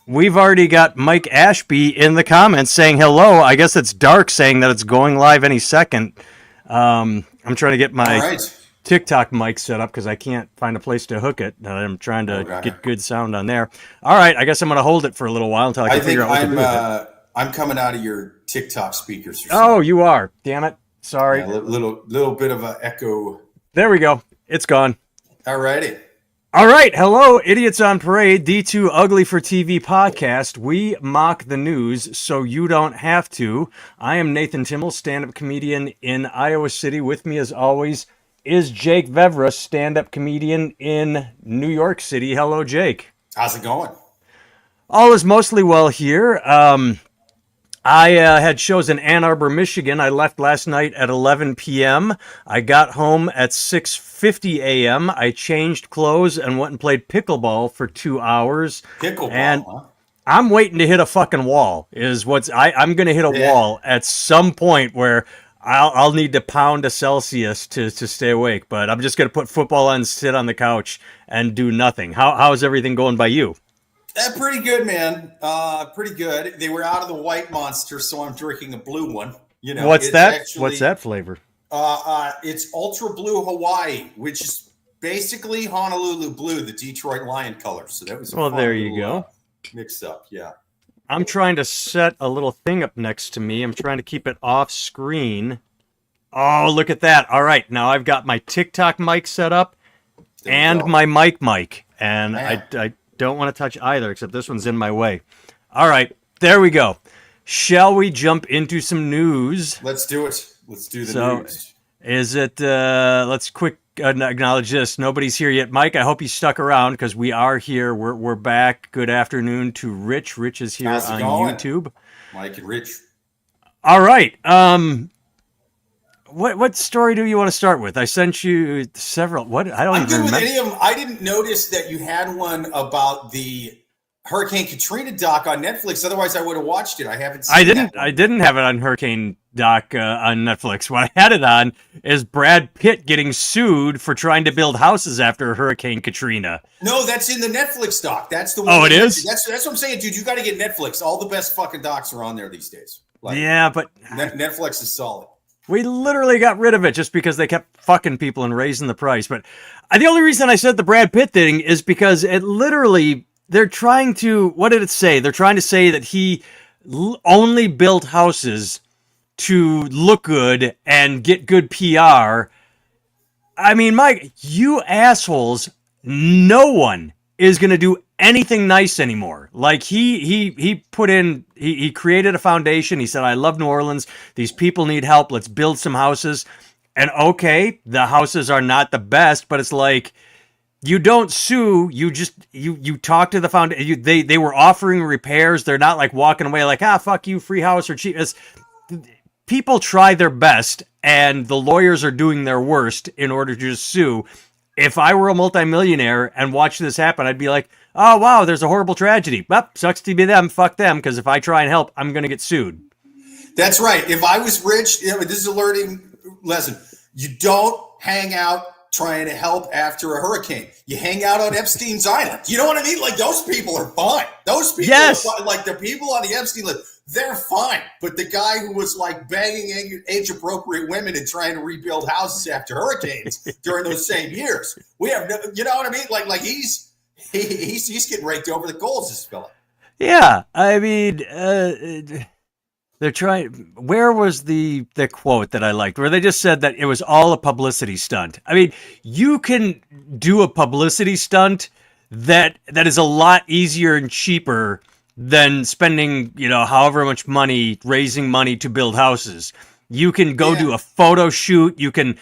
We've already got Mike Ashby in the comments saying hello. I guess it's Dark saying that it's going live any second. I'm trying to get All my right. TikTok mic set up because I can't find a place to hook it. I'm trying to Okay. get good sound on there. All right, I guess I'm going to hold it for a little while until I can I think figure out what to do with it. I'm coming out of your TikTok speakers or Oh, something. you are. Damn it. Sorry. Yeah, little bit of an echo. There we go. It's gone. All righty. All right. Hello, Idiots on Parade, D2 Ugly for TV podcast. We mock the news so you don't have to. I am Nathan Timmel, stand-up comedian in Iowa City. With me, as always, is Jake Vevra, stand-up comedian in New York City. Hello, Jake. How's it going? All is mostly well here. I had shows in Ann Arbor, Michigan. I left last night at 11 p.m. I got home at 6:50 a.m. I changed clothes and went and played pickleball for 2 hours. Pickleball, And huh? I'm waiting to hit a fucking wall. I'm going to hit a wall at some point where I'll need to pound a Celsius to stay awake. But I'm just going to put football on, sit on the couch, and do nothing. How's everything going by you? Pretty good, man. Pretty good. They were out of the white monster, so I'm drinking a blue one. You know, What's it's that? Actually, What's that flavor? It's Ultra Blue Hawaii, which is basically Honolulu Blue, the Detroit Lion color. So that was a fun There you little, go. Mix up, yeah. I'm trying to set a little thing up next to me. I'm trying to keep it off screen. Oh, look at that. All right. Now I've got my TikTok mic set up and my mic. And I don't want to touch either, except this one's in my way. All right. There we go. Shall we jump into some news? Let's do it. Let's do the news. Is it, let's quick acknowledge this. Nobody's here yet. Mike, I hope you stuck around because we are here. We're back. Good afternoon to Rich. Rich is here on YouTube. Mike and Rich. All right. What story do you want to start with? I sent you several. What? I don't I'm even good with remember. any of them. I didn't notice that you had one about the Hurricane Katrina doc on Netflix. Otherwise, I would have watched it. I haven't seen it. I didn't have it on Hurricane doc on Netflix. What I had it on is Brad Pitt getting sued for trying to build houses after Hurricane Katrina. No, that's in the Netflix doc. That's the one. Oh, it is? That's what I'm saying, dude. You got to get Netflix. All the best fucking docs are on there these days. Yeah, but Netflix is solid. We literally got rid of it just because they kept fucking people and raising the price. But the only reason I said the Brad Pitt thing is because it literally, they're trying to, what did it say? They're trying to say that he only built houses to look good and get good PR. I mean, Mike, you assholes, no one is going to do anything nice anymore. Like he created a foundation. He said, I love New Orleans. These people need help. Let's build some houses. And okay, the houses are not the best, but it's like, you don't sue. You just, you talk to the foundation. They were offering repairs. They're not like walking away like, fuck you, free house or cheap. People try their best and the lawyers are doing their worst in order to just sue. If I were a multimillionaire and watched this happen, I'd be like, oh, wow, there's a horrible tragedy. Well, sucks to be them. Fuck them. Because if I try and help, I'm going to get sued. That's right. If I was rich, this is a learning lesson. You don't hang out trying to help after a hurricane. You hang out on Epstein's Island. You know what I mean? Like, those people are fine. Those people are fine. Like, the people on the Epstein list, they're fine. But the guy who was like banging age-appropriate women and trying to rebuild houses after hurricanes during those same years, we have, you know what I mean? Like he's getting raked over the coals, this fella. Yeah, I mean, they're trying. Where was the quote that I liked? Where they just said that it was all a publicity stunt. I mean, you can do a publicity stunt that is a lot easier and cheaper than spending, however much money raising money to build houses. You can go do a photo shoot. You can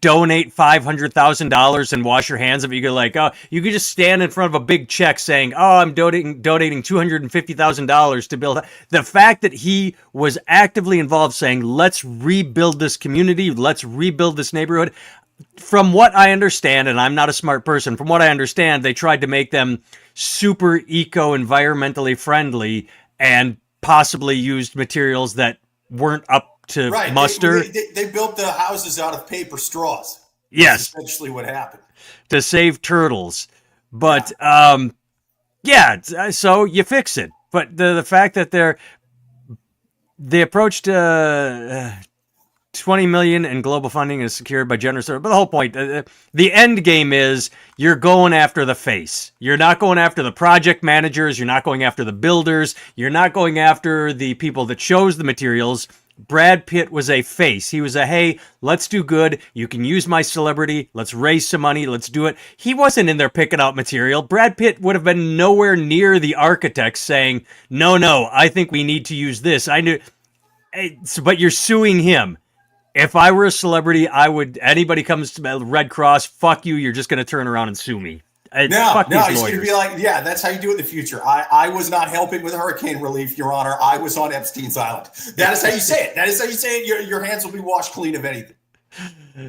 donate $500,000 and wash your hands of it. You could you could just stand in front of a big check saying, "Oh, I'm donating $250,000 to build." The fact that he was actively involved, saying, "Let's rebuild this community. Let's rebuild this neighborhood." From what I understand, and I'm not a smart person, from what I understand, they tried to make them super environmentally friendly and possibly used materials that weren't up to muster. They built the houses out of paper straws. Yes. That's essentially what happened. To save turtles. But Yeah, so you fix it. But the fact that they approached 20 million in global funding is secured by generous. But the whole point, the end game is you're going after the face. You're not going after the project managers. You're not going after the builders. You're not going after the people that chose the materials. Brad Pitt was a face. He was a, hey, let's do good. You can use my celebrity. Let's raise some money. Let's do it. He wasn't in there picking out material. Brad Pitt would have been nowhere near the architects saying, no, I think we need to use this. I knew, but you're suing him. If I were a celebrity, I would, anybody comes to Red Cross, fuck you, you're just going to turn around and sue me. No, he's going to be like, yeah, that's how you do it in the future. I was not helping with hurricane relief, Your Honor. I was on Epstein's Island. That is how you say it. That is how you say it. Your hands will be washed clean of anything.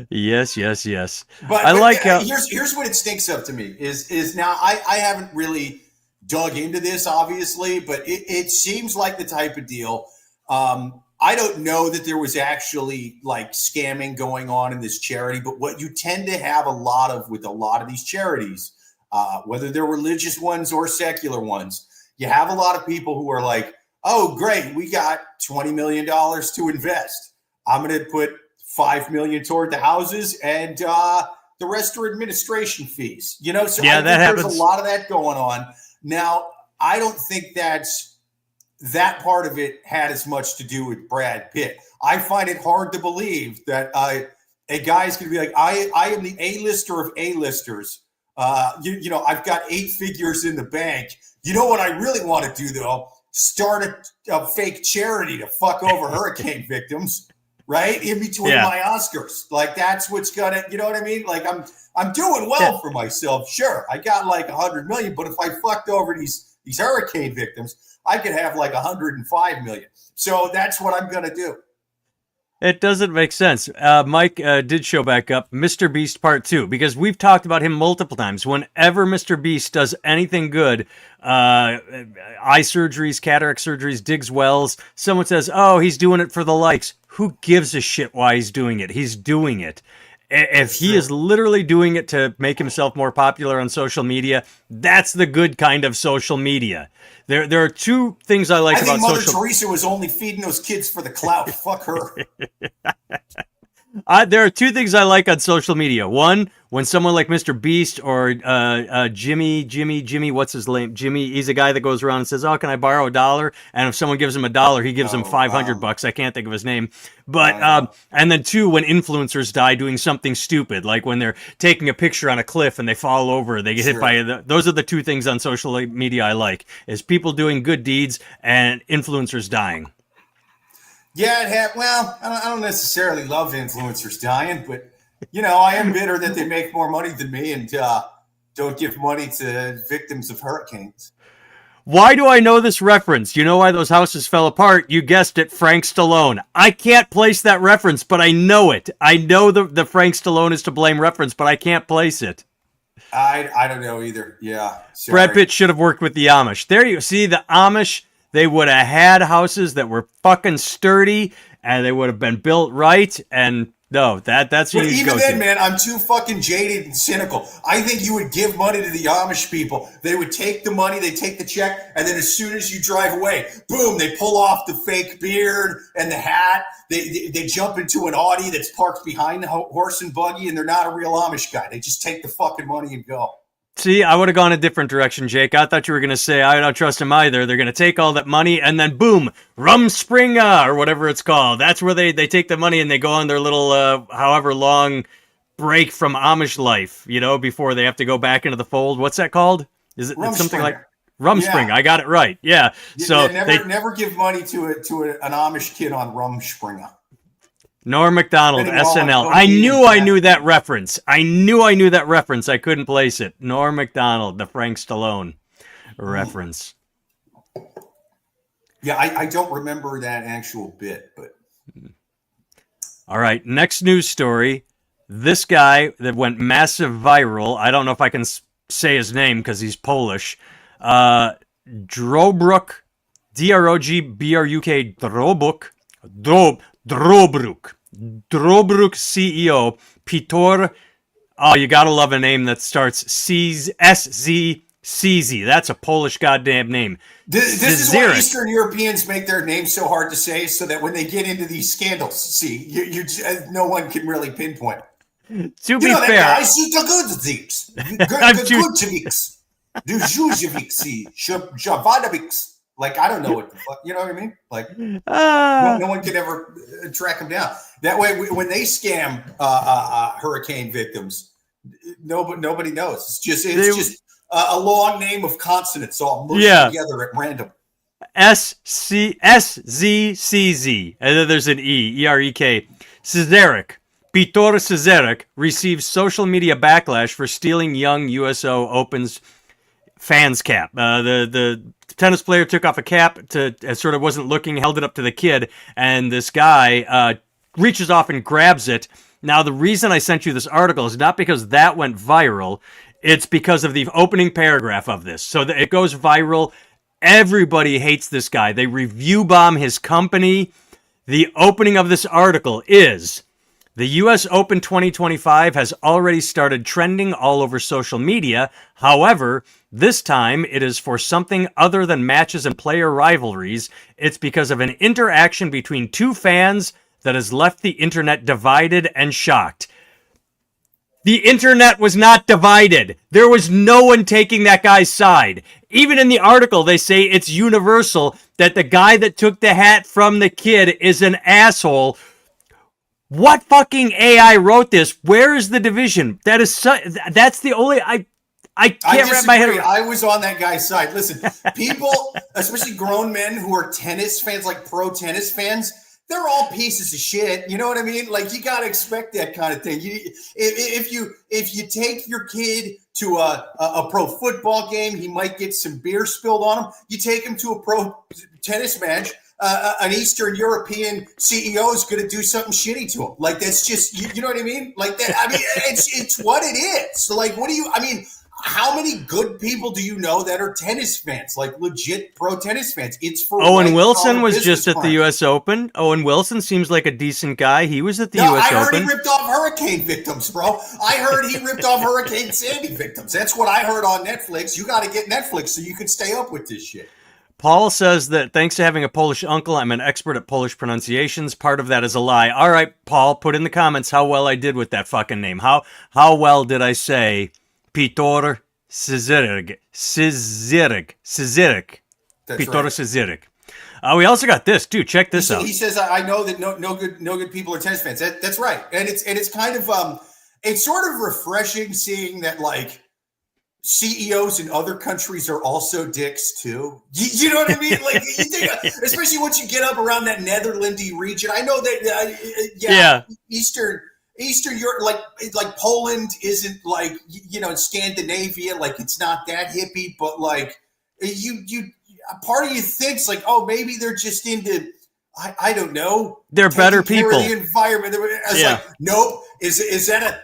Yes. But I like here's what it stinks up to me is now I haven't really dug into this, obviously, but it seems like the type of deal. I don't know that there was actually like scamming going on in this charity, but what you tend to have a lot of with a lot of these charities, whether they're religious ones or secular ones, you have a lot of people who are like, oh, great, we got $20 million to invest. I'm going to put $5 million toward the houses and the rest are administration fees. So I think there's a lot of that going on. Now, I don't think that part of it had as much to do with Brad Pitt. I find it hard to believe that a guy's going to be like, I am the A-lister of A-listers. I've got 8 figures in the bank. You know what I really want to do, though? Start a fake charity to fuck over hurricane victims, right? In between my Oscars. Like, that's what's going to, you know what I mean? Like, I'm doing well for myself. Sure, I got like 100 million, but if I fucked over these hurricane victims, I could have like 105 million. So that's what I'm going to do. It doesn't make sense. Mike did show back up Mr. Beast Part 2 because we've talked about him multiple times. Whenever Mr. Beast does anything good, eye surgeries, cataract surgeries, digs wells, someone says, oh, he's doing it for the likes. Who gives a shit why he's doing it? He's doing it. If he is literally doing it to make himself more popular on social media, that's the good kind of social media. There are 2 things I like about social media. I think Mother Teresa was only feeding those kids for the clout. Fuck her. There are 2 things I like on social media. One, when someone like Mr. Beast or Jimmy, what's his name? Jimmy, he's a guy that goes around and says, oh, can I borrow $1? And if someone gives him $1, he gives him $500. I can't think of his name. But, and then 2, when influencers die doing something stupid, like when they're taking a picture on a cliff and they fall over, they get hit by, those are the 2 things on social media I like, is people doing good deeds and influencers dying. Yeah, I don't necessarily love influencers dying, but, I am bitter that they make more money than me and don't give money to victims of hurricanes. Why do I know this reference? You know why those houses fell apart? You guessed it, Frank Stallone. I can't place that reference, but I know it. I know the Frank Stallone is to blame reference, but I can't place it. I don't know either. Yeah. Sorry. Brad Pitt should have worked with the Amish. There you see, the Amish, they would have had houses that were fucking sturdy, and they would have been built right, and no, that's what you go to. Even then, man, I'm too fucking jaded and cynical. I think you would give money to the Amish people. They would take the money, they take the check, and then as soon as you drive away, boom, they pull off the fake beard and the hat. They jump into an Audi that's parked behind the horse and buggy, and they're not a real Amish guy. They just take the fucking money and go. See, I would have gone a different direction, Jake. I thought you were going to say, I don't trust him either. They're going to take all that money and then boom, Rumspringa or whatever it's called. That's where they take the money and they go on their little, however long break from Amish life, before they have to go back into the fold. What's that called? Is it something like Rumspringa? Yeah. I got it right. Yeah. So never give money to an Amish kid on Rumspringa. Norm Macdonald, SNL. I knew that reference. I knew that reference. I couldn't place it. Norm Macdonald, the Frank Stallone reference. Yeah, I don't remember that actual bit, but. All right, next news story. This guy that went massive viral. I don't know if I can say his name because he's Polish. Drobruk, D-R-O-G-B-R-U-K, Drobruk CEO, Piotr. Oh, you gotta love a name that starts S-Z CZ. That's a Polish goddamn name. This is why Eastern Europeans make their names so hard to say, so that when they get into these scandals, see, no one can really pinpoint. To be fair, I see the good things. Gudjevics, the Zuzjevics, Javanovics. Like, I don't know what the fuck, you know what I mean? Like, no one can ever track them down. That way, when they scam hurricane victims, nobody knows. It's just a long name of consonants all mushed together at random. SZCZ. And then there's an E-R-E-K. Cezarek. Piotr Cezarek received social media backlash for stealing young USO Open's fans cap. The tennis player took off a cap sort of wasn't looking, held it up to the kid, and this guy reaches off and grabs it. Now, the reason I sent you this article is not because that went viral. It's because of the opening paragraph of this. So it goes viral. Everybody hates this guy. They review bomb his company. The opening of this article is, the U.S. Open 2025 has already started trending all over social media. However, this time it is for something other than matches and player rivalries. It's because of an interaction between two fans that has left the internet divided and shocked. The internet was not divided. There was no one taking that guy's side. Even in the article, they say it's universal that the guy that took the hat from the kid is an asshole. What fucking AI wrote this? Where is the division? That's the only... I can't wrap my head around. I was on that guy's side. Listen, people, especially grown men who are tennis fans, like pro tennis fans, they're all pieces of shit. You know what I mean? Like, you got to expect that kind of thing. If you take your kid to a pro football game, he might get some beer spilled on him. You take him to a pro tennis match, an Eastern European CEO is going to do something shitty to him. Like, that's just, you know what I mean? Like that. I mean, it's what it is. So, like, how many good people do you know that are tennis fans, like legit pro tennis fans? It's for Owen Wilson was just at the U.S. Open. Owen Wilson seems like a decent guy. He was at the U.S. Open. I heard he ripped off hurricane victims, bro. I heard he ripped off Hurricane Sandy victims. That's what I heard on Netflix. You got to get Netflix so you can stay up with this shit. Paul says that thanks to having a Polish uncle, I'm an expert at Polish pronunciations. Part of that is a lie. All right, Paul, put in the comments how well I did with that fucking name. How well did I say Piotr Cezarek? Piotr Cezarek. We also got this, too. Check this out. He says, "I know that no good people are tennis fans." That's right, and it's kind of it's sort of refreshing seeing that, like, CEOs in other countries are also dicks too. You know what I mean? Like, you think, especially once you get up around that Netherlandy region. I know that, Eastern Europe, like Poland isn't like, Scandinavia, like it's not that hippie, but like you part of you thinks like, oh, maybe they're just into, I don't know, they're better people. The environment. Like, nope. Is that a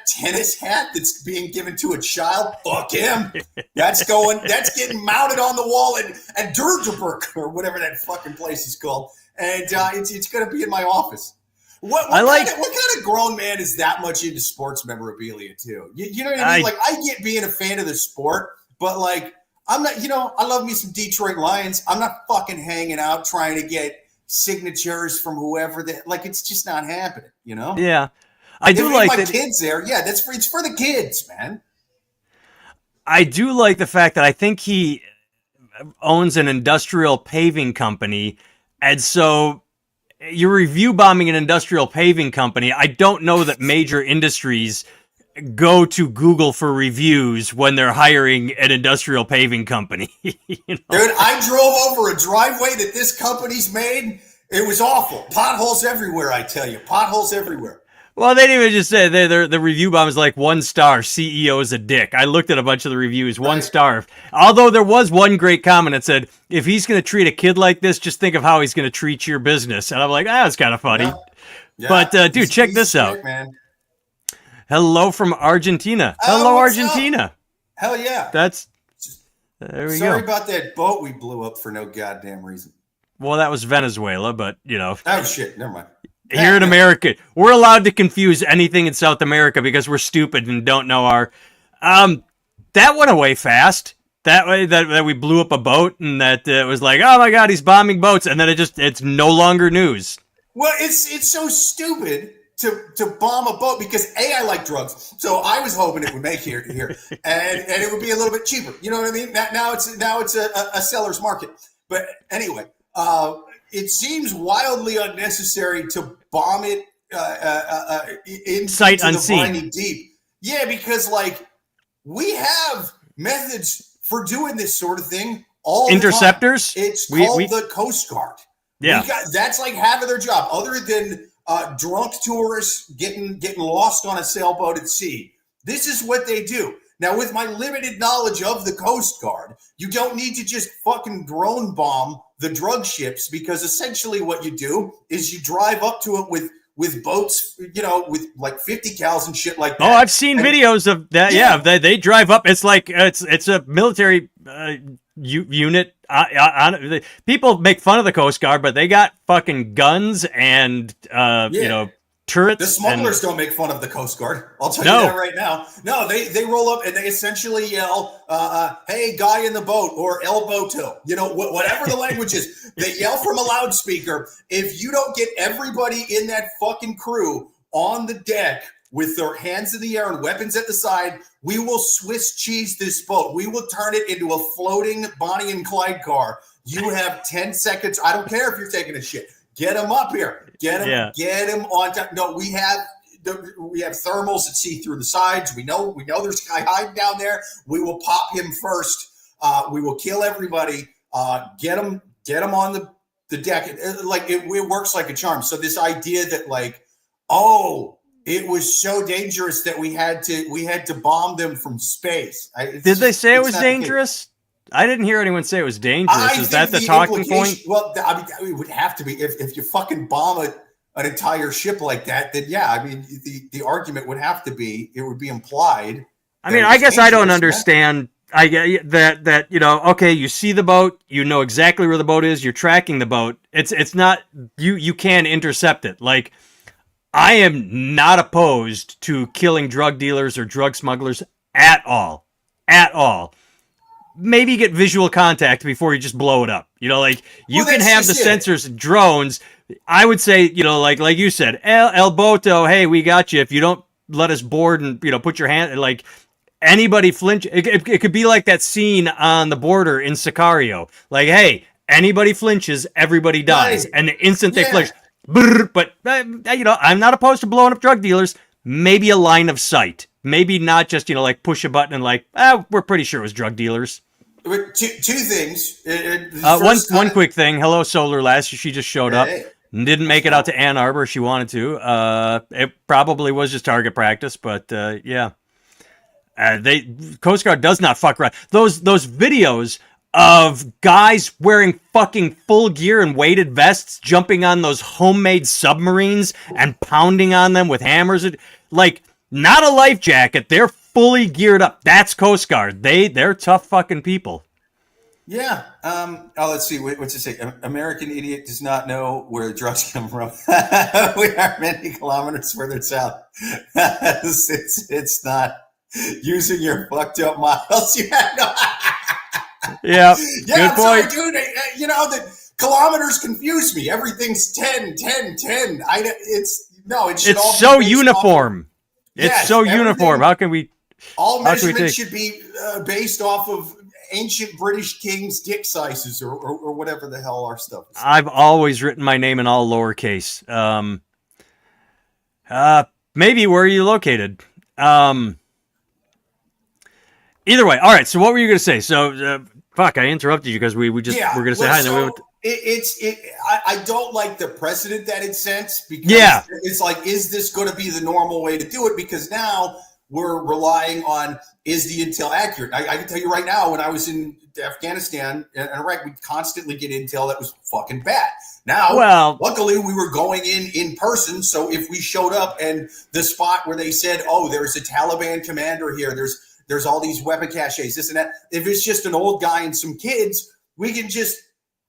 tennis hat that's being given to a child? Fuck him. That's getting mounted on the wall at Durderberg or whatever that fucking place is called, and it's going to be in my office. What kind of grown man is that much into sports memorabilia too? You know what I mean? Like, I get being a fan of the sport, but like, I'm not. I love me some Detroit Lions. I'm not fucking hanging out trying to get signatures from whoever that. Like, it's just not happening. You know? Yeah. I do like my kids there. Yeah, it's for the kids, man. I do like the fact that I think he owns an industrial paving company, and so you're review bombing an industrial paving company. I don't know that major industries go to Google for reviews when they're hiring an industrial paving company. Dude, I drove over a driveway that this company's made. It was awful. Potholes everywhere, I tell you. Potholes everywhere. Well, they didn't even just say the review bomb is like 1 star. CEO is a dick. I looked at a bunch of the reviews, 1 star. Although there was one great comment that said, if he's going to treat a kid like this, just think of how he's going to treat your business. And I'm like, that's kind of funny. Yeah. But dude, check this out. Man. Hello from Argentina. Hello, Argentina. Up? Hell yeah. There we go. Sorry about that boat we blew up for no goddamn reason. Well, that was Venezuela, but Oh shit, never mind. Here in America, we're allowed to confuse anything in South America because we're stupid and don't know our... that went away fast. That way, that we blew up a boat, and that it was like, oh my god, he's bombing boats, and then it's no longer news. Well, it's so stupid to bomb a boat because I like drugs, so I was hoping it would make here, and it would be a little bit cheaper. You know what I mean? Now it's a seller's market. But anyway, it seems wildly unnecessary to bomb it Sight into unseen. the briny deep. Yeah, because like we have methods for doing this sort of thing all Interceptors. The time. It's called the Coast Guard. Yeah, that's like half of their job, other than drunk tourists getting lost on a sailboat at sea. This is what they do. Now, with my limited knowledge of the Coast Guard, you don't need to just fucking drone bomb the drug ships, because essentially what you do is you drive up to it with boats, with like 50 cals and shit like that. Oh, I've seen videos of that. Yeah, they drive up. It's like it's a military unit. People make fun of the Coast Guard, but they got fucking guns and turrets. The smugglers don't make fun of the Coast Guard. I'll tell you that right now. No, they roll up and they essentially yell, "Hey, guy in the boat," or "El Boto," whatever the language is. They yell from a loudspeaker. If you don't get everybody in that fucking crew on the deck with their hands in the air and weapons at the side, we will Swiss cheese this boat. We will turn it into a floating Bonnie and Clyde car. You have 10 seconds. I don't care if you're taking a shit. Get them up here. Get him on top. No, we have thermals that see through the sides. We know there's a guy hiding down there. We will pop him first. We will kill everybody. Get him on the deck. It works like a charm. So this idea that it was so dangerous that we had to bomb them from space. Did they say it was dangerous? I didn't hear anyone say it was dangerous. Is that the talking point? Well, it would have to be. If you fucking bomb an entire ship like that, then yeah, I mean, the argument would have to be, it would be implied. I mean, I guess I don't understand. I get that okay, you see the boat, you know exactly where the boat is, you're tracking the boat. It's not you can intercept it. Like, I am not opposed to killing drug dealers or drug smugglers at all. At all. Maybe get visual contact before you just blow it up. You can have the sensors and drones. I would say, like you said, El Boto, hey, we got you. If you don't let us board and, put your hand, like, anybody flinch. It could be like that scene on the border in Sicario. Like, hey, anybody flinches, everybody dies. Right. And the instant they flinch. Brr, but, I'm not opposed to blowing up drug dealers. Maybe a line of sight. Maybe not just, push a button and we're pretty sure it was drug dealers. Two things. One quick thing. Hello, Solar Lass. She just showed up. Didn't make it out to Ann Arbor. She wanted to. It probably was just target practice, but yeah. Coast Guard does not fuck around. Those videos of guys wearing fucking full gear and weighted vests jumping on those homemade submarines and pounding on them with hammers. Not a life jacket. They're fully geared up. That's Coast Guard. They're tough fucking people. Yeah. Let's see. What's it say? American idiot does not know where drugs come from. We are many kilometers further south. It's not using your fucked up miles. Yeah. Good point. Sorry, dude. The kilometers confuse me. Everything's 10, 10, 10. It's so uniform. It's so uniform. How can we? All measurements should be based off of ancient British kings' dick sizes or whatever the hell our stuff is. I've always written my name in all lowercase. Maybe where are you located? Either way. All right. So what were you going to say? So, fuck, I interrupted you because we were going to say hi. And then I don't like the precedent that it sets, because it's like, is this going to be the normal way to do it? Because now we're relying on, is the intel accurate? I can tell you right now, when I was in Afghanistan and Iraq, we'd constantly get intel that was fucking bad. Now, luckily we were going in person. So if we showed up and the spot where they said, oh, there's a Taliban commander here, there's all these weapon caches, this and that. If it's just an old guy and some kids, we can just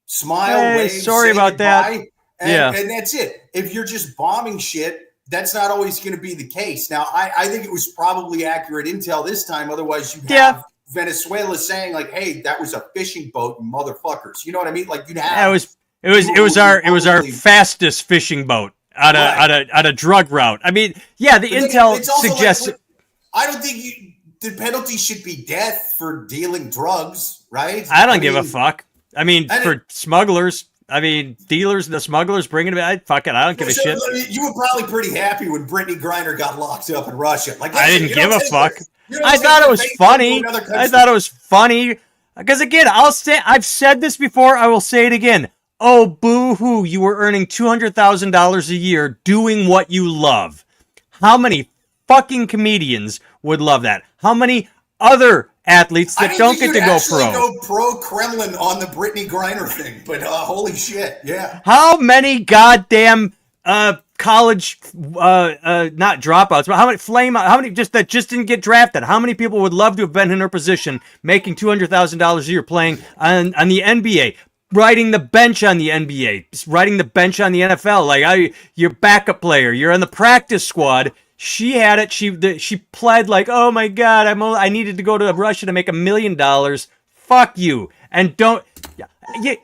smile, wave, sorry about that. And that's it. If you're just bombing shit, that's not always going to be the case. Now, I think it was probably accurate intel this time. Otherwise, you have Venezuela saying like, "Hey, that was a fishing boat, you motherfuckers." You know what I mean? Like you'd have. Yeah, it was our fastest fishing boat on a drug route. I mean, yeah, the intel suggests. Like, I don't think the penalty should be death for dealing drugs, right? I don't give a fuck. I mean, for smugglers. I mean, dealers, the smugglers bringing it. Fuck it, I don't give a shit. You were probably pretty happy when Brittany Griner got locked up in Russia. Like I didn't give a fuck. I thought it was funny. I thought it was funny because again, I've said this before. I will say it again. Oh, boo-hoo! You were earning $200,000 a year doing what you love. How many fucking comedians would love that? How many other athletes that don't get to go pro? Go pro Kremlin on the Brittany Griner thing, but holy shit, yeah. How many goddamn college not dropouts, but how many just didn't get drafted? How many people would love to have been in her position, making $200,000 a year, playing on the NBA? Riding the bench on the NBA, riding the bench on the NFL. Like you're backup player, you're on the practice squad. She had it. She pled like, oh my god, I needed to go to Russia to make $1 million. Fuck you, and don't. I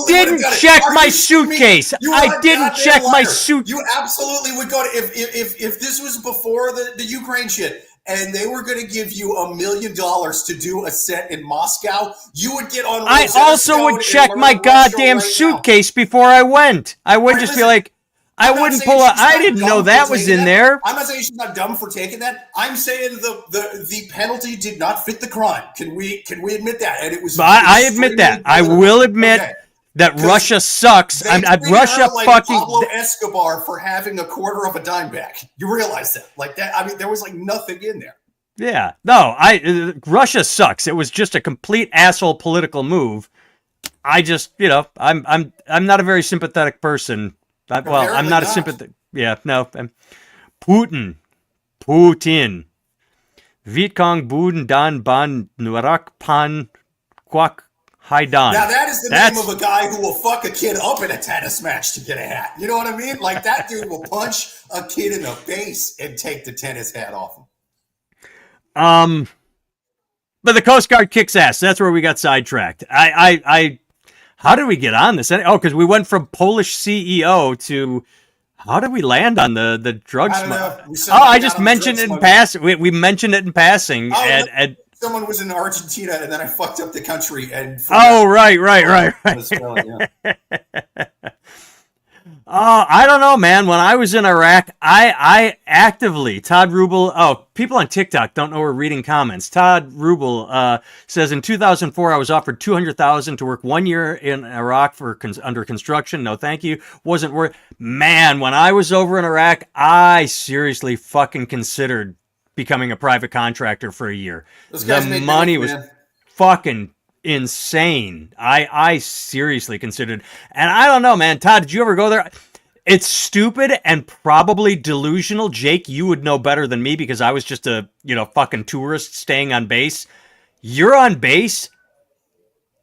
didn't check my suitcase. I didn't check my suitcase. You absolutely would go to if this was before the Ukraine shit. And they were going to give you $1 million to do a set in Moscow, you would get on. I also would check my goddamn suitcase before I went. I wouldn't just be like, I wouldn't pull out. I didn't know that was in there. I'm not saying she's not dumb for taking that. I'm saying the penalty did not fit the crime. Can we admit that? And it was. I admit that. I will admit. Okay. That Russia sucks. Russia like fucking Pablo Escobar for having a quarter of a dime back. You realize that, like that. I mean, there was like nothing in there. Yeah, no. Russia sucks. It was just a complete asshole political move. I just, I'm not a very sympathetic person. I'm not a sympathetic. Yeah, no. Putin, Vitkong Buden Dan Ban Nurak Pan Kwak. Haidan. Now that is the name of a guy who will fuck a kid up in a tennis match to get a hat. You know what I mean? Like that dude will punch a kid in the face and take the tennis hat off him. But the Coast Guard kicks ass. That's where we got sidetracked. How did we get on this? Oh, because we went from Polish CEO to. How did we land on the drugs? I just mentioned it in passing. We mentioned it in passing, and someone was in Argentina, and then I fucked up the country. And right. I don't know, man. When I was in Iraq, I actively, Todd Rubel, people on TikTok don't know we're reading comments. Todd Rubel says, in 2004, I was offered $200,000 to work 1 year in Iraq for under construction. No, thank you. Wasn't worth. Man, when I was over in Iraq, I seriously fucking considered becoming a private contractor for a year. The money was fucking insane. I seriously considered, and I don't know, man. Todd, did you ever go there? It's stupid and probably delusional. Jake, you would know better than me because I was just a fucking tourist staying on base. You're on base.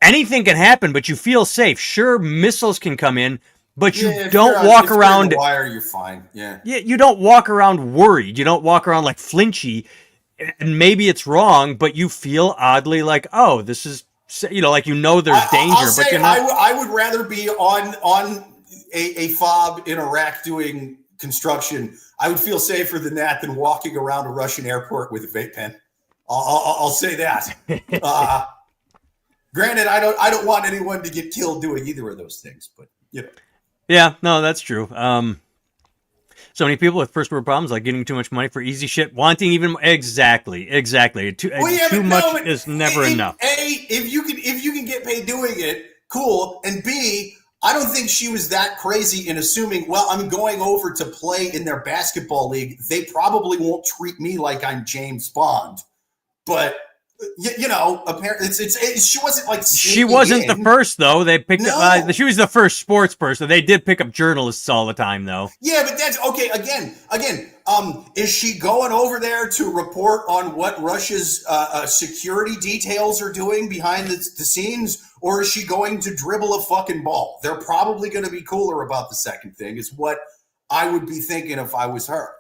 Anything can happen, but you feel safe. Sure, missiles can come in. But you don't walk around. The wire, you're fine. Yeah. Yeah, you don't walk around worried. You don't walk around like flinchy. And maybe it's wrong, but you feel oddly like, oh, this is, like there's danger. I'll say I would rather be on a fob in Iraq doing construction. I would feel safer than that than walking around a Russian airport with a vape pen. I'll say that. Granted, I don't want anyone to get killed doing either of those things, but Yeah, no, that's true. So many people with first world problems, like getting too much money for easy shit, wanting even more. Exactly. Too much is never enough. A, if you can get paid doing it, cool. And B, I don't think she was that crazy in assuming, well, I'm going over to play in their basketball league. They probably won't treat me like I'm James Bond, but. Apparently, she wasn't like she wasn't the first though. They picked up. She was the first sports person. They did pick up journalists all the time though. Yeah, but that's okay. Again, is she going over there to report on what Russia's security details are doing behind the scenes, or is she going to dribble a fucking ball? They're probably going to be cooler about the second thing. Is what I would be thinking if I was her.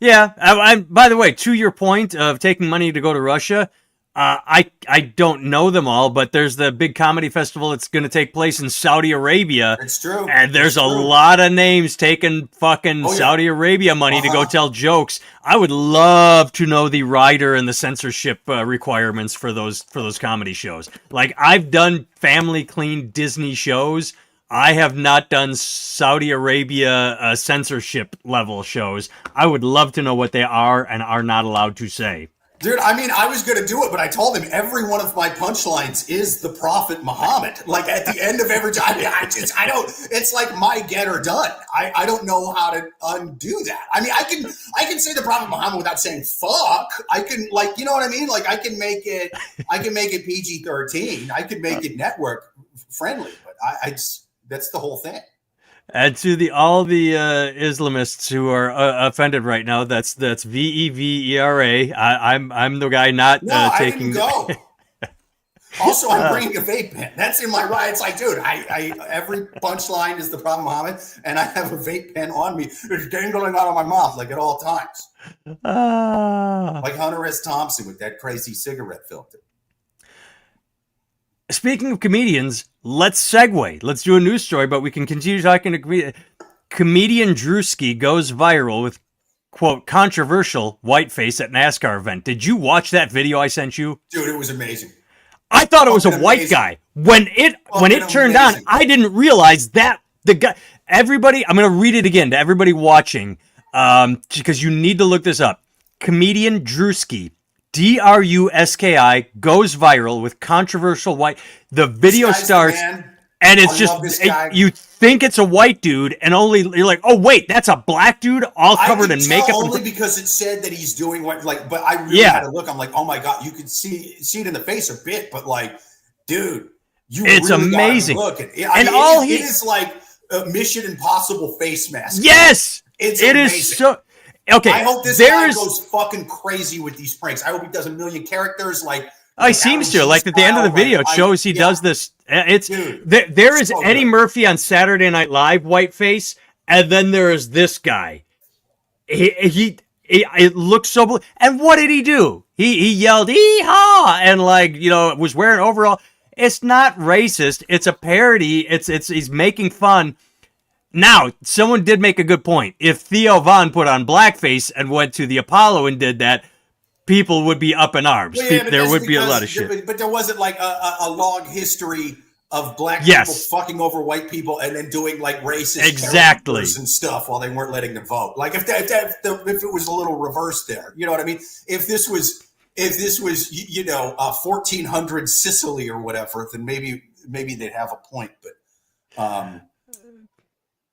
Yeah. I by the way, to your point of taking money to go to Russia. I don't know them all, but there's the big comedy festival that's going to take place in Saudi Arabia. It's true. And there's It's a true. lot of names taking fucking Saudi Arabia money to go tell jokes. I would love to know the writer and the censorship requirements for those comedy shows. Like, I've done family clean Disney shows. I have not done Saudi Arabia censorship level shows. I would love to know what they are and are not allowed to say. Dude, I mean, I was going to do it, but I told him every one of my punchlines is the Prophet Muhammad. Like, at the end of every time, I don't, it's like my get or done. I don't know how to undo that. I mean, I can say the Prophet Muhammad without saying fuck. I can, like, you know what I mean? Like, I can make it PG-13. I can make it network friendly, but I just, that's the whole thing. And to all the Islamists who are offended right now, that's VEVERA. I'm the guy not taking. I didn't go. Also, I'm bringing a vape pen. That's in my right. It's like, dude, I every punchline is the Prophet Muhammad, and I have a vape pen on me. It's dangling out of my mouth like at all times. Like Hunter S. Thompson with that crazy cigarette filter. Speaking of comedians, let's segue. Let's do a news story, but we can continue talking to comedian Drewski goes viral with, quote, controversial whiteface at NASCAR event. Did you watch that video I sent you? Dude, it was amazing. I thought it was a white guy. When it turned on, I didn't realize that the guy, everybody, I'm going to read it again to everybody watching, because you need to look this up. Comedian Drewski. Druski goes viral with controversial white. The video starts, and it's just you think it's a white dude, and only you're like, oh wait, that's a black dude all covered in makeup. Only because it said that he's doing what, like, but I really had to look. I'm like, oh my god, you could see it in the face a bit, but like, dude, it's really amazing. Look, it is like a Mission Impossible face mask. Yes, it is so. Okay, I hope this guy goes fucking crazy with these pranks. I hope he does a million characters. Like, he seems to. Like at the end of the video, it shows he does this. It's there is Eddie Murphy on Saturday Night Live, whiteface, and then there is this guy. He it looks so. And what did he do? He yelled "Hee-haw!" and was wearing overall. It's not racist. It's a parody. It's he's making fun. Now, someone did make a good point. If Theo Von put on blackface and went to the Apollo and did that, people would be up in arms. Well, there would be a lot of shit. But there wasn't like a long history of black people fucking over white people and then doing like racist and stuff while they weren't letting them vote. Like if it was a little reverse there, you know what I mean? If this was 1400 Sicily or whatever, then maybe they'd have a point. But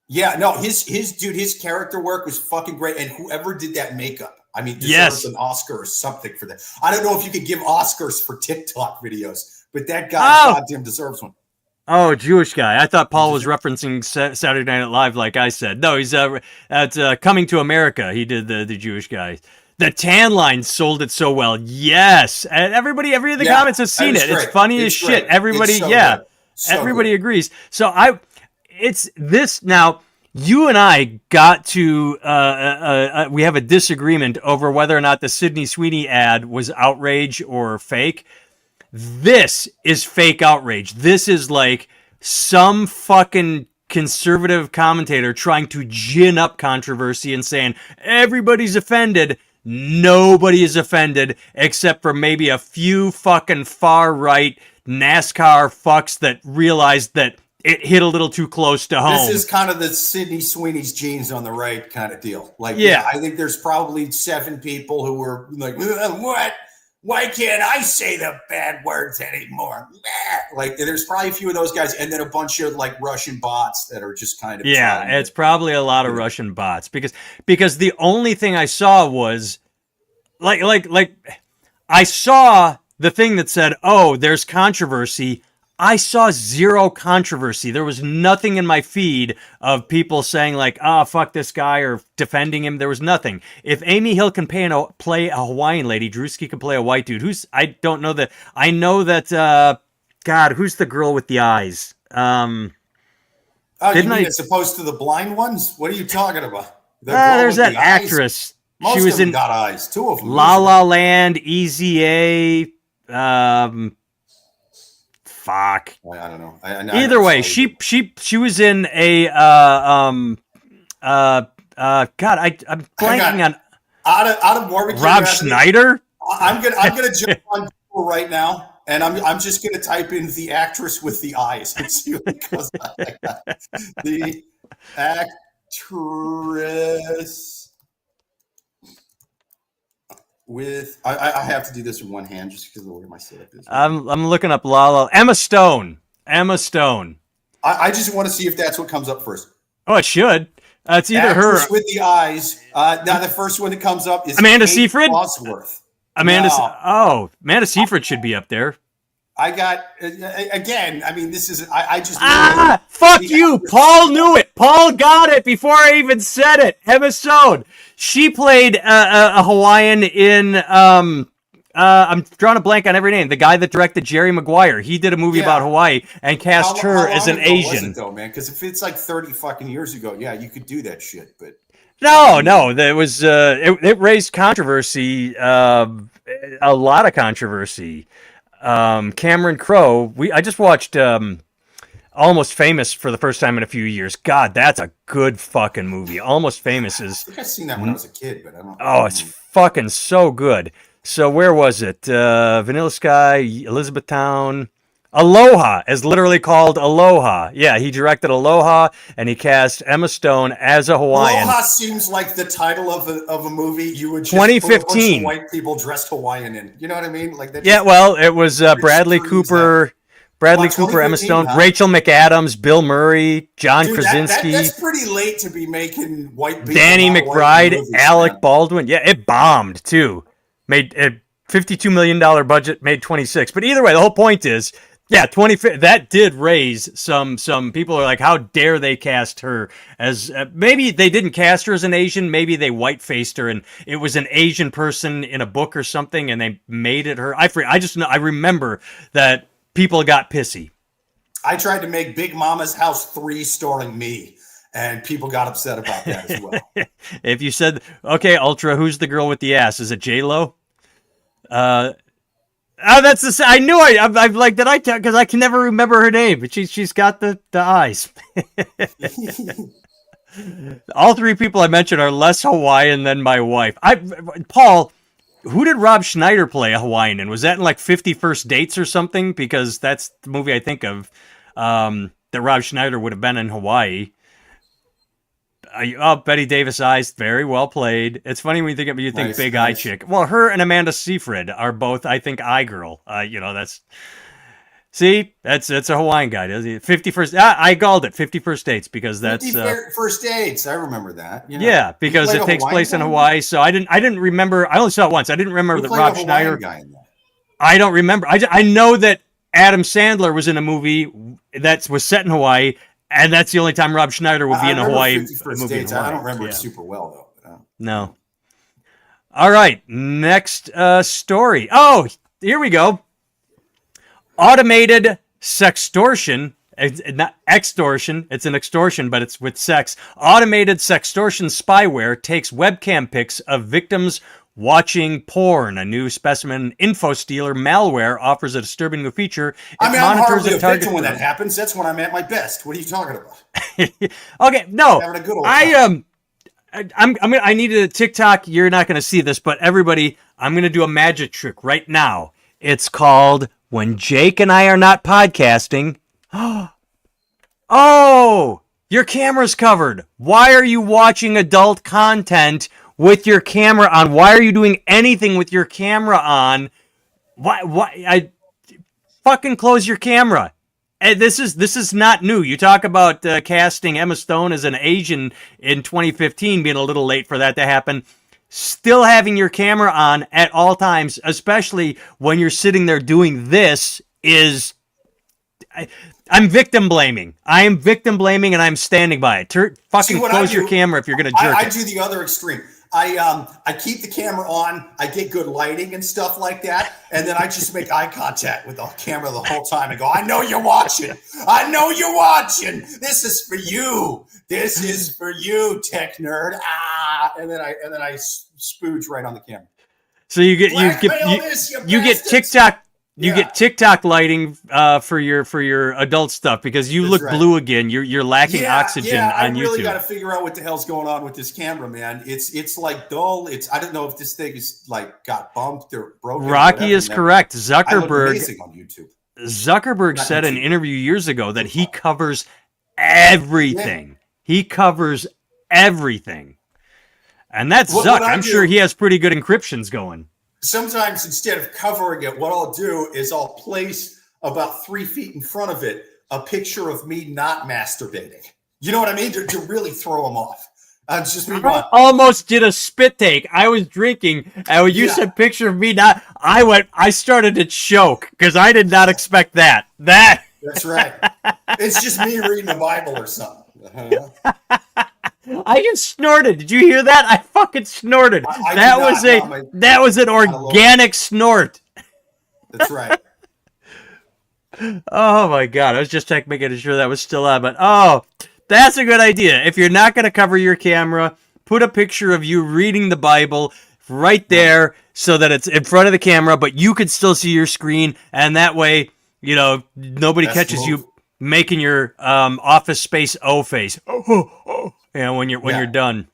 yeah, no, his character work was fucking great, and whoever did that makeup, I mean, deserves an Oscar or something for that. I don't know if you could give Oscars for TikTok videos, but that guy goddamn deserves one. Oh, Jewish guy. I thought Paul was referencing Saturday Night Live, like I said. No, he's at Coming to America. He did the Jewish guy. The tan line sold it so well. Yes, and every of the comments has seen it. It's funny as shit. Everybody, everybody agrees. So it's this now. You and I got to we have a disagreement over whether or not the Sydney Sweeney ad was outrage or fake. This is fake outrage. This is like some fucking conservative commentator trying to gin up controversy and saying everybody's offended. Nobody is offended except for maybe a few fucking far right NASCAR fucks that realized that it hit a little too close to home. This is kind of the Sydney Sweeney's genes on the right kind of deal. Like, yeah, I think there's probably 7 people who were like, what? Why can't I say the bad words anymore? Like, there's probably a few of those guys, and then a bunch of like Russian bots that are just kind of it's probably a lot of Russian bots because the only thing I saw was like I saw the thing that said, "Oh, there's controversy." I saw zero controversy. There was nothing in my feed of people saying like, fuck this guy or defending him. There was nothing. If Amy Hill can play a Hawaiian lady, Drewski can play a white dude. I don't know that. I know that, God, who's the girl with the eyes? You mean as opposed to the blind ones? What are you talking about? There's that actress. Most of them got eyes. 2 of them. La La Land, Easy A. Fuck. I don't know. Either never way, saw it. she was in a God, I'm Hang blanking on out of morbid Rob curiosity, Schneider. I'm gonna jump on Google right now, and I'm just gonna type in the actress with the eyes and see what comes up. The actress with I have to do this in one hand just because of the way my setup is. I'm looking up Lala. Emma Stone. Emma Stone. I just want to see if that's what comes up first. Oh, it should. It's either Actress her. with the eyes. Now the first one that comes up is Amanda Kate Seyfried? Bosworth. Amanda. No. Amanda Seyfried should be up there. I got again. I mean, this is. I just. Fuck you. Paul knew it. Paul got it before I even said it. Emma Stone. She played a Hawaiian in. I'm drawing a blank on every name. The guy that directed Jerry Maguire. He did a movie about Hawaii and cast her as an Asian. Was it though, man? Because if it's like 30 fucking years ago, yeah, you could do that shit. But no, there was. It raised controversy. A lot of controversy. Cameron Crowe. I just watched Almost Famous for the first time in a few years. God, that's a good fucking movie. Almost Famous is. I think I've seen that when I was a kid, but I don't. Oh, it's fucking so good. So where was it? Vanilla Sky, Elizabethtown. Aloha is literally called Aloha. Yeah, he directed Aloha, and he cast Emma Stone as a Hawaiian. Aloha seems like the title of a movie you would just 2015. put a bunch of white people dressed Hawaiian in. You know what I mean? Like that. Yeah, well, it was Bradley Cooper. Emma Stone, huh? Rachel McAdams, Bill Murray, John Krasinski. That's pretty late to be making white people. Danny McBride, movies, Alec Baldwin. Yeah, it bombed too. Made a $52 million budget, made 26. But either way, the whole point is, yeah, that did raise some people are like, how dare they cast her as maybe they didn't cast her as an Asian, maybe they white-faced her and it was an Asian person in a book or something and they made it her. I remember that people got pissy. I tried to make Big Mama's House 3 starring me. And people got upset about that as well. If you said, okay, Ultra, who's the girl with the ass? Is it J-Lo? That's the. I knew I'm like, did I tell? Because I can never remember her name, but she's got the eyes. All three people I mentioned are less Hawaiian than my wife. Paul, who did Rob Schneider play a Hawaiian in? Was that in like 50 First Dates or something? Because that's the movie I think of that Rob Schneider would have been in Hawaii. Betty Davis eyes, very well played. It's funny when you think of you think nice, big eye chick. Well, her and Amanda Seyfried are both, I think, eye girl. That's a Hawaiian guy. 50 First. I called it 50 First Dates because that's 50 First Dates. I remember that. Yeah, because it takes place in Hawaii. So I didn't remember. I only saw it once. I didn't remember that Rob Schneider. I don't remember. I know that Adam Sandler was in a movie that was set in Hawaii. And that's the only time Rob Schneider would be in a Hawaii movie. I don't remember it super well, though. No. All right. Next story. Oh, here we go. Automated sextortion. It's not extortion. It's an extortion, but it's with sex. Automated sextortion spyware takes webcam pics of victims watching porn. A new specimen InfoStealer malware offers a disturbing new feature. I'm hardly a victim when that happens. That's when I'm at my best. What are you talking about? Okay, no. Having a good old time. I needed a TikTok. You're not going to see this, but everybody, I'm going to do a magic trick right now. It's called When Jake and I Are Not Podcasting. Oh, your camera's covered. Why are you watching adult content with your camera on? Why are you doing anything with your camera on? Why? Fucking close your camera. This is not new. You talk about casting Emma Stone as an Asian in 2015, being a little late for that to happen. Still having your camera on at all times, especially when you're sitting there doing this, is... I'm victim blaming. I am victim blaming, and I'm standing by it. Fucking close your camera if you're going to jerk I do the other extreme. I keep the camera on. I get good lighting and stuff like that, and then I just make eye contact with the camera the whole time and go, "I know you're watching. I know you're watching. This is for you. This is for you, tech nerd." And then I spooge right on the camera. So you get TikTok. You Yeah, get TikTok lighting for your adult stuff because you that's look right. blue again. You're lacking Yeah, oxygen yeah. I on really got YouTube. to figure out what the hell's going on with this camera, man. It's like dull. I don't know if this thing is like got bumped or broken or Rocky whatever, is man. correct. I look amazing on YouTube. Zuckerberg Not said in an YouTube. interview years ago that he Profile. covers Yeah. everything. He covers everything. And that's What Zuck. I I'm sure do he has pretty good encryptions going. sometimes, instead of covering it, what I'll do is I'll place about 3 feet in front of it a picture of me not masturbating. You know what I mean? To really throw them off. It's just me going, I almost did a spit take. I was drinking, and when you yeah, said picture of me not, I started to choke because I did not expect that. that's right. It's just me reading the Bible or something. I just snorted. Did you hear that? I fucking snorted. I That did was not. No, that was an organic snort. that's right. Oh my god! I was just making sure that was still on, but oh, that's a good idea. If you're not going to cover your camera, put a picture of you reading the Bible right there so that it's in front of the camera, but you could still see your screen, and that way, nobody That's catches the move. you making your Office Space O face. When you're done.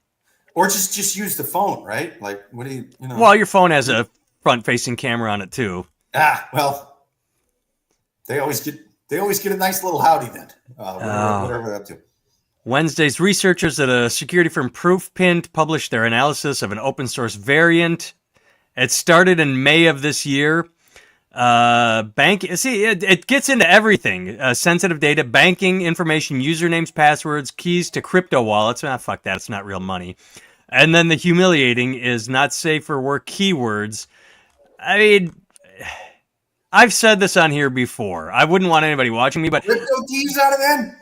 Or just use the phone, right? Like, what do you know? Well, your phone has a front-facing camera on it too. Well, they always get a nice little howdy then. Whatever they're up to. Wednesday's researchers at a security firm Proofpint published their analysis of an open source variant. It started in May of this year. It gets into everything. Sensitive data, banking information, usernames, passwords, keys to crypto wallets. Fuck that. It's not real money. And then the humiliating is not safe for work keywords. I mean, I've said this on here before. I wouldn't want anybody watching me, but Crypto thieves out of them?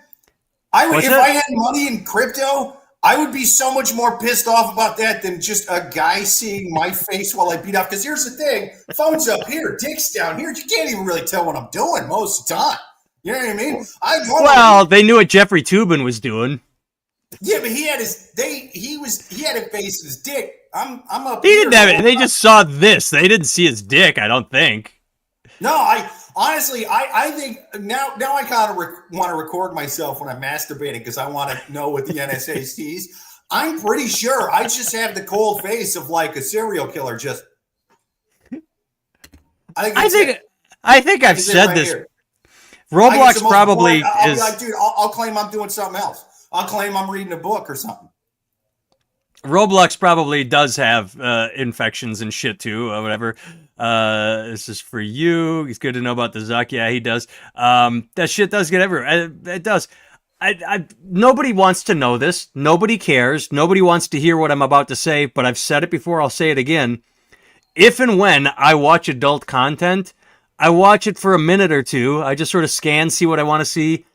If I had money in crypto, I would be so much more pissed off about that than just a guy seeing my face while I beat up. Because here's the thing, phone's up here, dick's down here. You can't even really tell what I'm doing most of the time. You know what I mean? They knew what Jeffrey Toobin was doing. Yeah, but he had a face in his dick. I'm up He here. didn't have it. They just saw this. They didn't see his dick, I don't think. No, I think now I kind of want to record myself when I'm masturbating because I want to know what the NSA sees. I'm pretty sure I just have the cold face of like a serial killer. I think I've said this. Here. Roblox probably I'll is. be like, dude, I'll claim I'm doing something else. I'll claim I'm reading a book or something. Roblox probably does have infections and shit too, or whatever. This is for you. It's good to know about the Zuck. Yeah, he does. That shit does get everywhere. It does. Nobody wants to know this. Nobody cares. Nobody wants to hear what I'm about to say, but I've said it before. I'll say it again. If and when I watch adult content, I watch it for a minute or two. I just sort of scan, see what I want to see.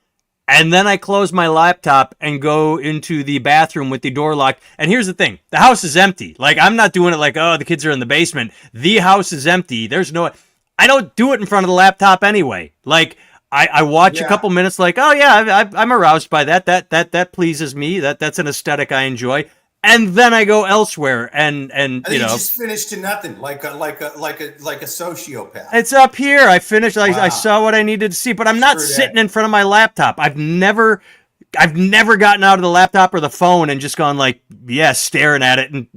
And then I close my laptop and go into the bathroom with the door locked. And here's the thing. The house is empty. Like, I'm not doing it like, oh, the kids are in the basement. The house is empty. I don't do it in front of the laptop anyway. Like, I watch a couple minutes like, oh, yeah, I'm aroused by that. That pleases me. That's an aesthetic I enjoy. And then I go elsewhere and you just finished to nothing, like a sociopath. It's up here. I finished. I saw what I needed to see, but I'm not sitting in front of my laptop. I've never gotten out of the laptop or the phone and just gone like, staring at it and.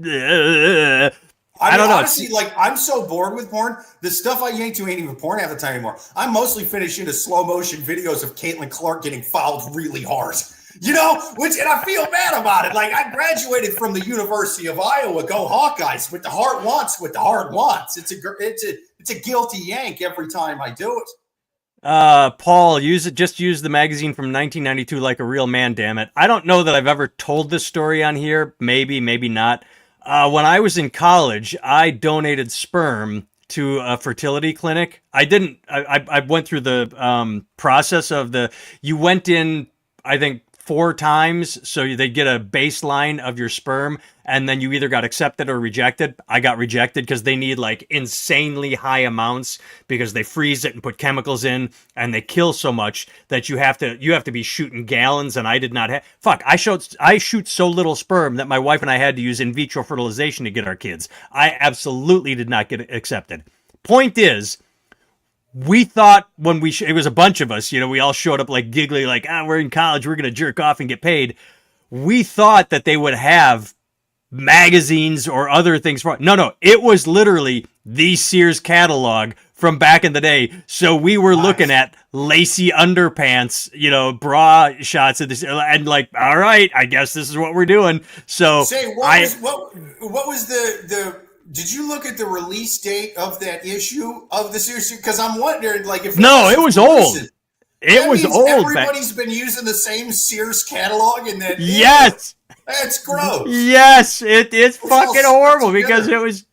I don't know. Honestly, I'm so bored with porn. The stuff I yank to ain't even porn half the time anymore. I'm mostly finishing the slow motion videos of Caitlin Clark getting fouled really hard. And I feel bad about it. Like, I graduated from the University of Iowa, go Hawkeyes, but the heart wants what the heart wants. It's a guilty yank every time I do it. Paul, use the magazine from 1992 like a real man, damn it. I don't know that I've ever told this story on here. Maybe not. When I was in college, I donated sperm to a fertility clinic. I went through the process of you went in, I think, 4 times, so they get a baseline of your sperm, and then you either got accepted or rejected. I got rejected because they need like insanely high amounts because they freeze it and put chemicals in, and they kill so much that you have to be shooting gallons, and I did not have. Fuck, I shoot so little sperm that my wife and I had to use in vitro fertilization to get our kids. I absolutely did not get accepted. Point is, we thought when it was a bunch of us, we all showed up like giggly, like, we're in college, we're going to jerk off and get paid. We thought that they would have magazines or other things. No, it was literally the Sears catalog from back in the day. So we were looking at lacy underpants, bra shots of this, and like, all right, I guess this is what we're doing. So what was the did you look at the release date of that issue of the Sears? Because I'm wondering, like, if it was old. It was old. Everybody's been using the same Sears catalog, and that yes. That's gross. Yes, it's fucking horrible because it was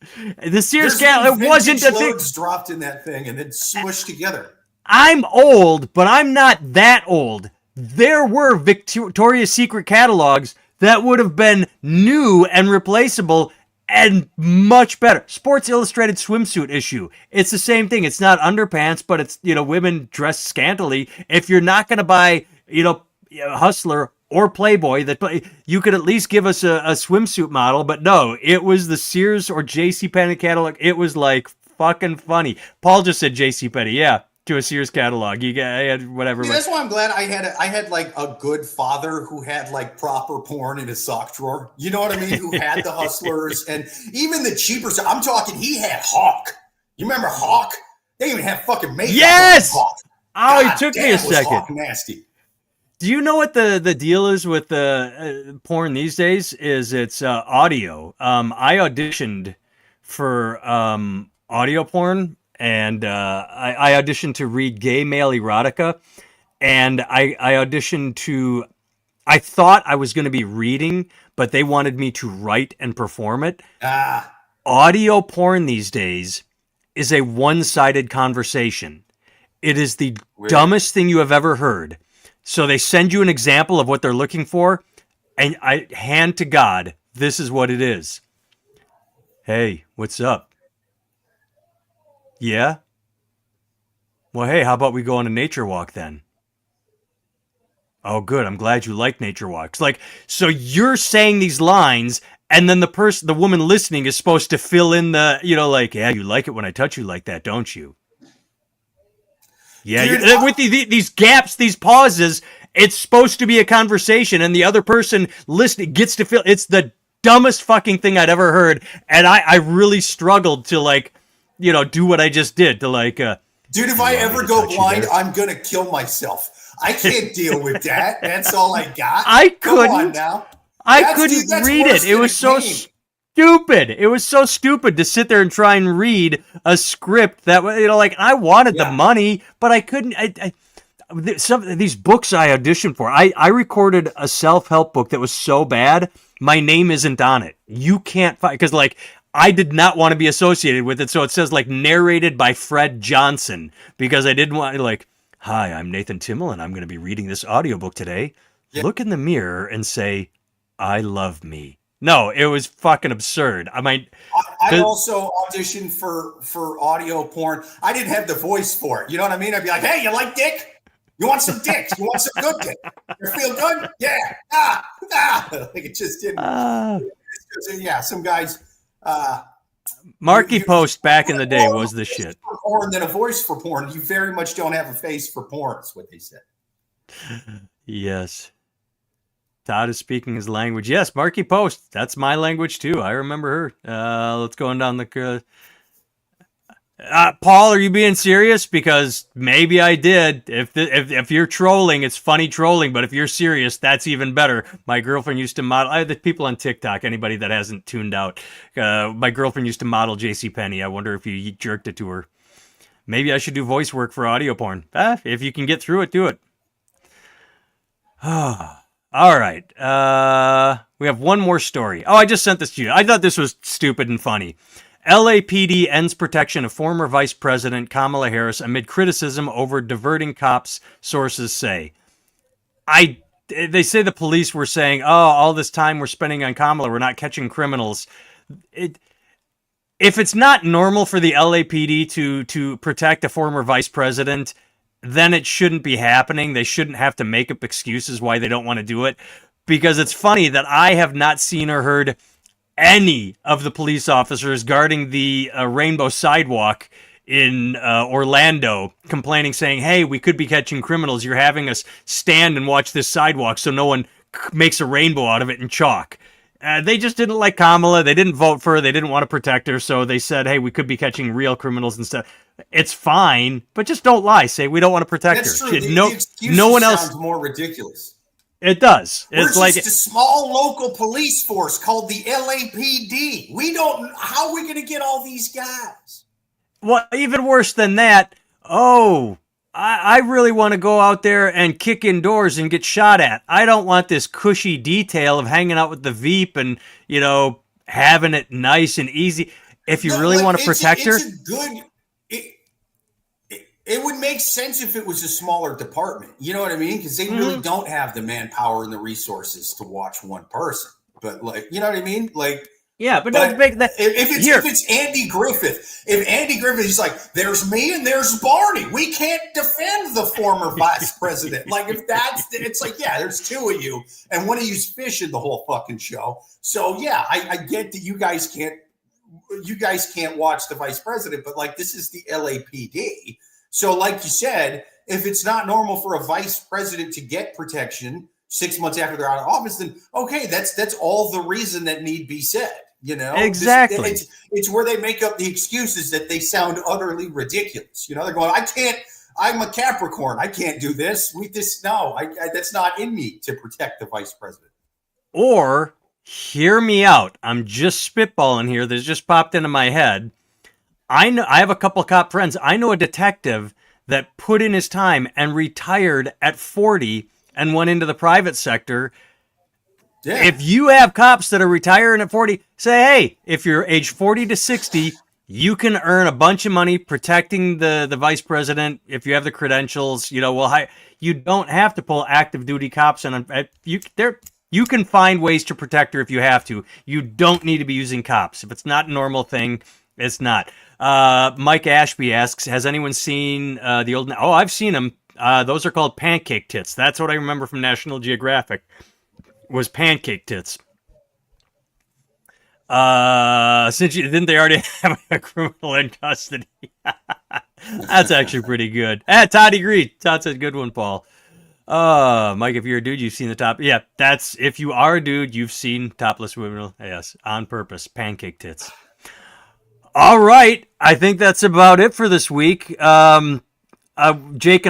the Sears catalog. It wasn't the thing. Dropped in that thing and then smushed together. I'm old, but I'm not that old. There were Victoria's Secret catalogs that would have been new and replaceable and much better. Sports Illustrated swimsuit issue. It's the same thing. It's not underpants, but it's, women dressed scantily. If you're not going to buy, Hustler or Playboy, you could at least give us a swimsuit model. But no, it was the Sears or JCPenney catalog. It was like fucking funny. Paul just said JCPenney. Yeah. To a Sears catalog. You got whatever. That's why I'm glad I had like a good father who had like proper porn in his sock drawer. You know what I mean? Who had the Hustlers and even the cheaper stuff. I'm talking, he had Hawk. You remember Hawk? They even have fucking makeup. Yes. Hawk. Oh, it took me a second. Hawk nasty. Do you know what the deal is with the porn these days? Is it's audio. I auditioned for audio porn. And I auditioned to read gay male erotica, and I auditioned to. I thought I was going to be reading, but they wanted me to write and perform it. Audio porn these days is a one-sided conversation. It is the dumbest thing you have ever heard. So they send you an example of what they're looking for, and I hand to God, this is what it is. Hey, what's up? Yeah? Well, hey, how about we go on a nature walk then? Oh, good. I'm glad you like nature walks. Like, so you're saying these lines, and then the woman listening is supposed to fill in the, like, yeah, you like it when I touch you like that, don't you? Yeah, dude, with these gaps, these pauses, it's supposed to be a conversation, and the other person listening gets to fill. It's the dumbest fucking thing I'd ever heard, and I really struggled to, like, do what I just did to like. Dude, if I ever go blind, I'm gonna kill myself. I can't deal with that. That's all I got. I couldn't. I couldn't read it. It was so stupid. It was so stupid to sit there and try and read a script that like I wanted the money, but I couldn't. Some of these books I auditioned for. I recorded a self-help book that was so bad, my name isn't on it. You can't find because like. I did not want to be associated with it, so it says, like, narrated by Fred Johnson, because I didn't want to, like, hi, I'm Nathan Timmel, and I'm going to be reading this audiobook today. Yeah. Look in the mirror and say, I love me. No, it was fucking absurd. I also auditioned for audio porn. I didn't have the voice for it. You know what I mean? I'd be like, hey, you like dick? You want some dick? You want some good dick? You feel good? Yeah. Like, it just didn't. Yeah, some guys... Marky Post back in the day was the shit. For porn than a voice for porn. You very much don't have a face for porn, is what they said. Yes. Todd is speaking his language. Yes, Marky Post. That's my language too. I remember her. Let's go on down the... Paul, are you being serious? Because maybe I did. If you're trolling, it's funny trolling. But if you're serious, that's even better. My girlfriend used to model. I have the people on TikTok. Anybody that hasn't tuned out, my girlfriend used to model JCPenney. I wonder if you jerked it to her. Maybe I should do voice work for audio porn. If you can get through it, do it. All right. We have one more story. Oh, I just sent this to you. I thought this was stupid and funny. LAPD ends protection of former Vice President Kamala Harris amid criticism over diverting cops, sources say. They say the police were saying, all this time we're spending on Kamala, we're not catching criminals. If it's not normal for the LAPD to protect a former vice president, then it shouldn't be happening. They shouldn't have to make up excuses why they don't want to do it. Because it's funny that I have not seen or heard any of the police officers guarding the Rainbow Sidewalk in Orlando complaining, saying, hey, we could be catching criminals. You're having us stand and watch this sidewalk so no one makes a rainbow out of it in chalk. They just didn't like Kamala. They didn't vote for her. They didn't want to protect her. So they said, hey, we could be catching real criminals instead. It's fine, but just don't lie. Say we don't want to protect That's her. true. No, no one else sounds more ridiculous. It does. We're just a small local police force called the LAPD. We don't. How are we going to get all these guys? Well, even worse than that. Oh, I really want to go out there and kick indoors and get shot at. I don't want this cushy detail of hanging out with the Veep and, having it nice and easy. If you really want to protect her. It would make sense if it was a smaller department. You know what I mean? Because they really don't have the manpower and the resources to watch one person. But you know what I mean? Yeah, but don't make that. If it's Andy Griffith, he's like, there's me and there's Barney. We can't defend the former vice president. It's like, yeah, there's two of you, and one of you's fishing the whole fucking show. So yeah, I get that you guys can't watch the vice president, but this is the LAPD. So like you said, if it's not normal for a vice president to get protection 6 months after they're out of office, then okay, that's all the reason that need be said. Exactly. It's where they make up the excuses that they sound utterly ridiculous. They're going, I'm a Capricorn. I can't do this. That's not in me to protect the vice president. Or hear me out. I'm just spitballing here. This just popped into my head. I have a couple cop friends. I know a detective that put in his time and retired at 40 and went into the private sector. Yeah. If you have cops that are retiring at 40, say, hey, if you're age 40 to 60, you can earn a bunch of money protecting the vice president if you have the credentials. You don't have to pull active duty cops, and you can find ways to protect her if you have to. You don't need to be using cops. If it's not a normal thing, it's not. Mike Ashby asks, has anyone seen the old... Oh, I've seen them. Those are called pancake tits. That's what I remember from National Geographic, was pancake tits. Didn't they already have a criminal in custody? That's actually pretty good. Todd agreed. Todd said, good one, Paul. Mike, if you're a dude, you've seen the top. Yeah, if you are a dude, you've seen topless women. Yes, on purpose. Pancake tits. All right. I think that's about it for this week. Jake and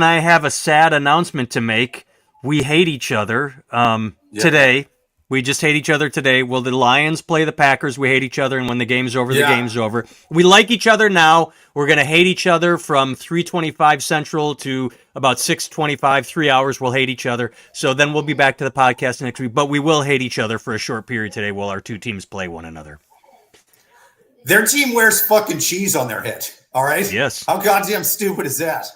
I have a sad announcement to make. We hate each other today. We just hate each other today. Will the Lions play the Packers? We hate each other, and when the game's over, the game's over. We like each other now. We're going to hate each other from 3:25 Central to about 6:25, 3 hours. We'll hate each other. So then we'll be back to the podcast next week, but we will hate each other for a short period today while our two teams play one another. Their team wears fucking cheese on their head. All right? Yes. How goddamn stupid is that?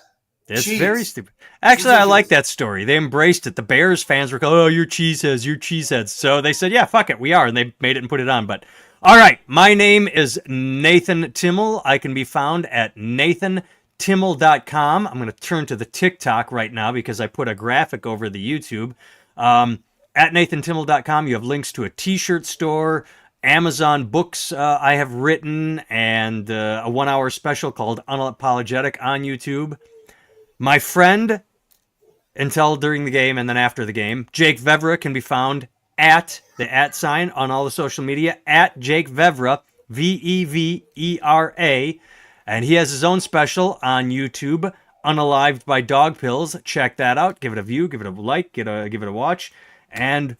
It's cheese. Very stupid. Actually, I like that story. They embraced it. The Bears fans were called, oh, you're cheeseheads. So they said, yeah, fuck it, we are. And they made it and put it on. But all right, my name is Nathan Timmel. I can be found at nathantimmel.com. I'm going to turn to the TikTok right now because I put a graphic over the YouTube. At nathantimmel.com, you have links to a t-shirt store, Amazon books I have written, and a 1-hour special called Unapologetic on YouTube. My friend, until during the game and then after the game, Jake Vevra, can be found at the @ on all the social media, at Jake Vevra, Vevera, and he has his own special on YouTube, Unalived by Dog Pills. Check that out. Give it a view, give it a like, give it a watch, and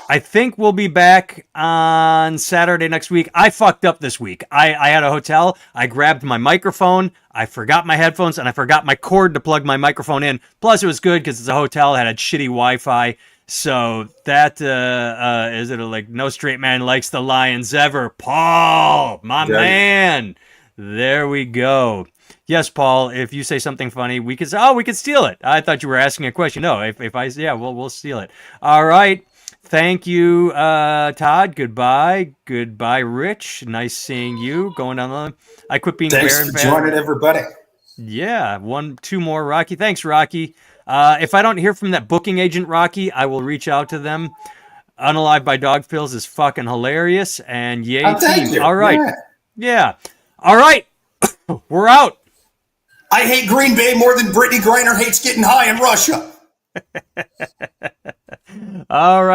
I think we'll be back on Saturday next week. I fucked up this week. I had a hotel. I grabbed my microphone. I forgot my headphones, and I forgot my cord to plug my microphone in. Plus, it was good because it's a hotel. It had shitty Wi-Fi. So that is it. Like, no straight man likes the Lions ever. Paul, my man. There we go. Yes, Paul, if you say something funny, we could steal it. I thought you were asking a question. No, if I say, yeah, we'll steal it. All right. Thank you, Todd. Goodbye. Goodbye, Rich. Nice seeing you. Going down the... I quit being Thanks for joining, everybody. Yeah, 2 more, Rocky. Thanks, Rocky. If I don't hear from that booking agent, Rocky, I will reach out to them. Unalived by Dog Pills is fucking hilarious. And yay, team. Thank you. All right. Yeah. All right. We're out. I hate Green Bay more than Brittany Griner hates getting high in Russia. All right.